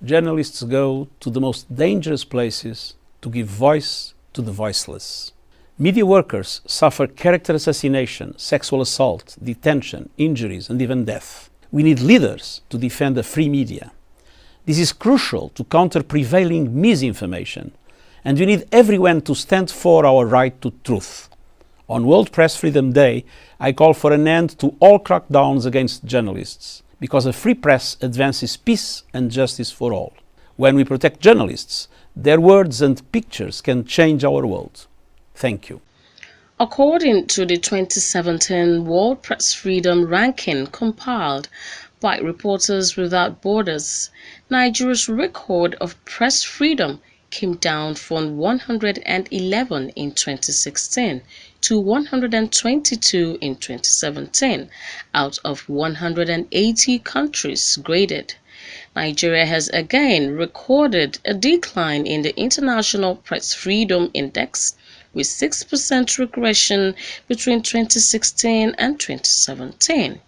journalists go to the most dangerous places to give voice to the voiceless. Media workers suffer character assassination, sexual assault, detention, injuries, and even death. We need leaders to defend a free media. This is crucial to counter prevailing misinformation, and we need everyone to stand for our right to truth. On World Press Freedom Day, I call for an end to all crackdowns against journalists, because a free press advances peace and justice for all. When we protect journalists, their words and pictures can change our world. Thank you. According to the 2017 World Press Freedom Ranking compiled by Reporters Without Borders, Nigeria's record of press freedom came down from 111 in 2016 to 122 in 2017 out of 180 countries graded. Nigeria has again recorded a decline in the International Press Freedom Index, with 6% regression between 2016 and 2017.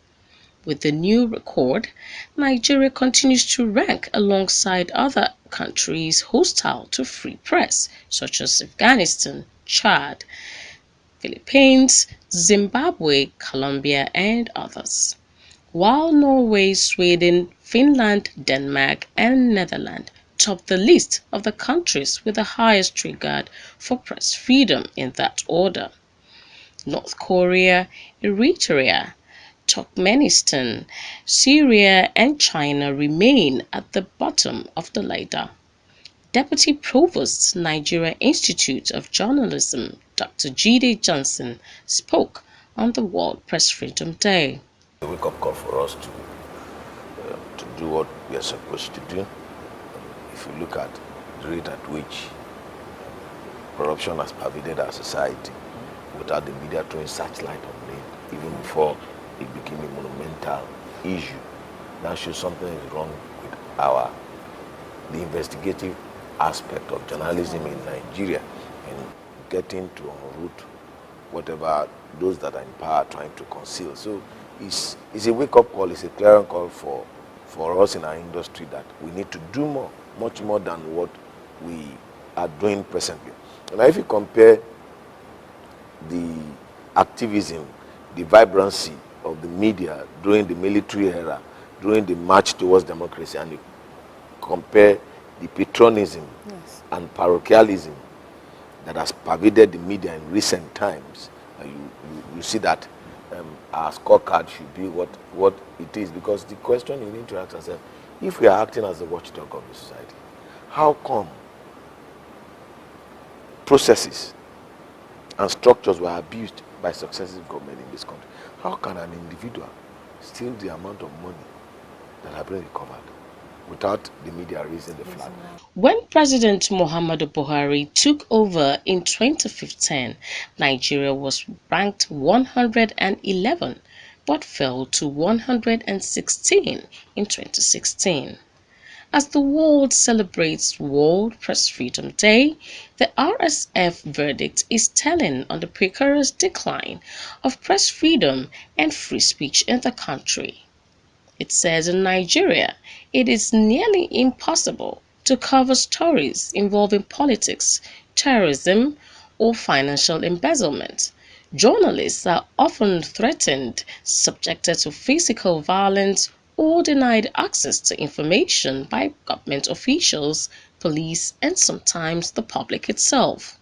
With the new record, Nigeria continues to rank alongside other countries hostile to free press, such as Afghanistan, Chad, Philippines, Zimbabwe, Colombia, and others. While Norway, Sweden, Finland, Denmark, and Netherlands top the list of the countries with the highest regard for press freedom in that order. North Korea, Eritrea, Turkmenistan, Syria, and China remain at the bottom of the ladder. Deputy Provost, Nigeria Institute of Journalism, Dr. Jide Johnson, spoke on the World Press Freedom Day. A wake-up call for us to do what we are supposed to do. If you look at the rate at which corruption has pervaded our society, without the media throwing searchlight on it, even before it became a monumental issue, that shows something is wrong with the investigative aspect of journalism in Nigeria and getting to unroot whatever those that are in power are trying to conceal. So it's a wake-up call, it's a clarion call for us in our industry that we need to do more, much more than what we are doing presently. And if you compare the activism, the vibrancy of the media during the military era, during the march towards democracy, and you compare the patronism and parochialism that has pervaded the media in recent times, you see that our scorecard should be what it is. Because the question you need to ask yourself, if we are acting as a watchdog of the society, how come processes and structures were abused by successive government in this country? How can an individual steal the amount of money that has been recovered without the media raising the flag? When President Muhammadu Buhari took over in 2015, Nigeria was ranked 111 but fell to 116 in 2016. As the world celebrates World Press Freedom Day, the RSF verdict is telling on the precarious decline of press freedom and free speech in the country. It says in Nigeria, it is nearly impossible to cover stories involving politics, terrorism, or financial embezzlement. Journalists are often threatened, subjected to physical violence, or denied access to information by government officials, police, and sometimes the public itself.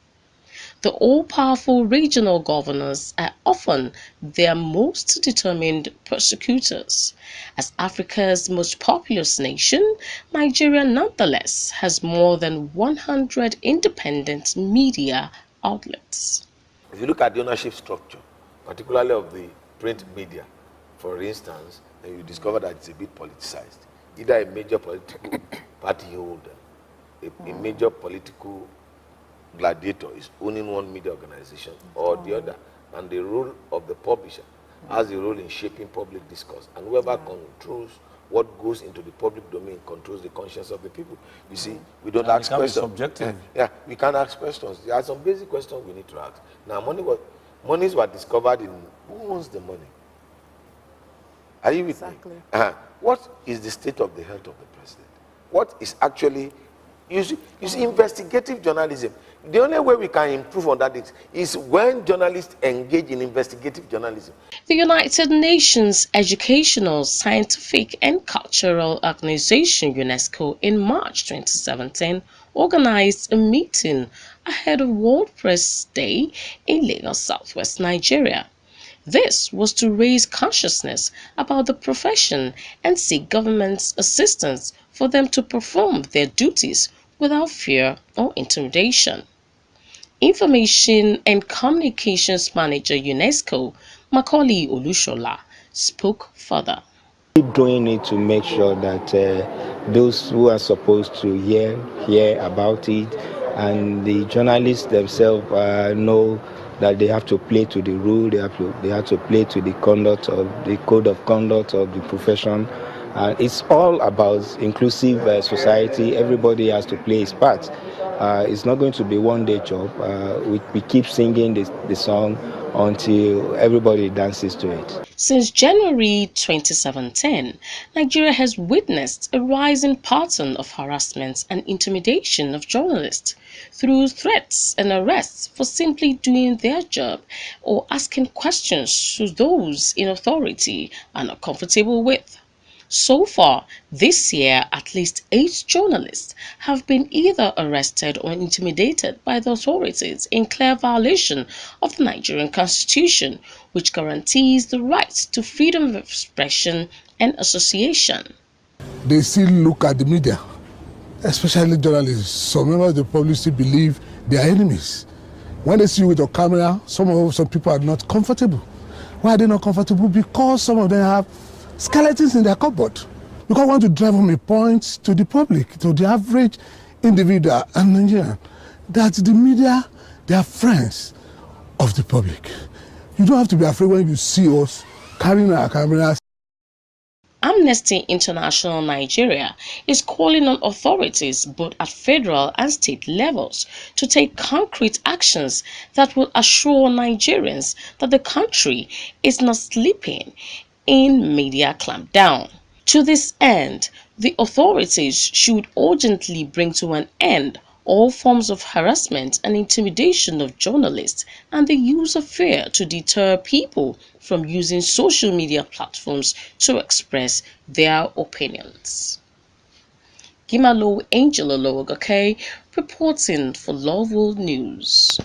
The all-powerful regional governors are often their most determined persecutors. As Africa's most populous nation, Nigeria nonetheless has more than 100 independent media outlets. If you look at the ownership structure, particularly of the print media, for instance, then you discover that it's a bit politicized. Either a major political party holder, a major political gladiator is owning one media organization or the other, and the role of the publisher has a role in shaping public discourse, and whoever controls what goes into the public domain controls the conscience of the people. You see, we don't ask questions. Subjective. Yeah, we can't ask questions. There are some basic questions we need to ask. Now, monies were discovered in, who owns the money? Are you with me? What is the state of the health of the president? what is actually, you see, investigative journalism. The only way we can improve on that is when journalists engage in investigative journalism. The United Nations Educational, Scientific and Cultural Organization UNESCO in March 2017 organized a meeting ahead of World Press Day in Lagos, Southwest Nigeria. This was to raise consciousness about the profession and seek government's assistance for them to perform their duties without fear or intimidation. Information and Communications Manager UNESCO, Macaulay Olushola, spoke further. Keep doing it to make sure that those who are supposed to hear about it, and the journalists themselves know that they have to play to the rule, they have to play to the conduct of the code of conduct of the profession. It's all about inclusive society. Everybody has to play his part. It's not going to be one day job. We keep singing the song until everybody dances to it. Since January 2017, Nigeria has witnessed a rising pattern of harassment and intimidation of journalists through threats and arrests for simply doing their job or asking questions to those in authority are not comfortable with. So far, this year, at least 8 journalists have been either arrested or intimidated by the authorities in clear violation of the Nigerian Constitution, which guarantees the right to freedom of expression and association. They still look at the media, especially journalists. Some members of the public still believe they are enemies. When they see you with your camera, some people are not comfortable. Why are they not comfortable? Because some of them have skeletons in their cupboard. Because I want to drive home a point to the public, to the average individual and Nigerian, that the media, they are friends of the public. You don't have to be afraid when you see us carrying our cameras. Amnesty International Nigeria is calling on authorities both at federal and state levels to take concrete actions that will assure Nigerians that the country is not sleeping in media clampdown. To this end, the authorities should urgently bring to an end all forms of harassment and intimidation of journalists and the use of fear to deter people from using social media platforms to express their opinions. Gimalo-Angel Olowogoke reporting for Love World News.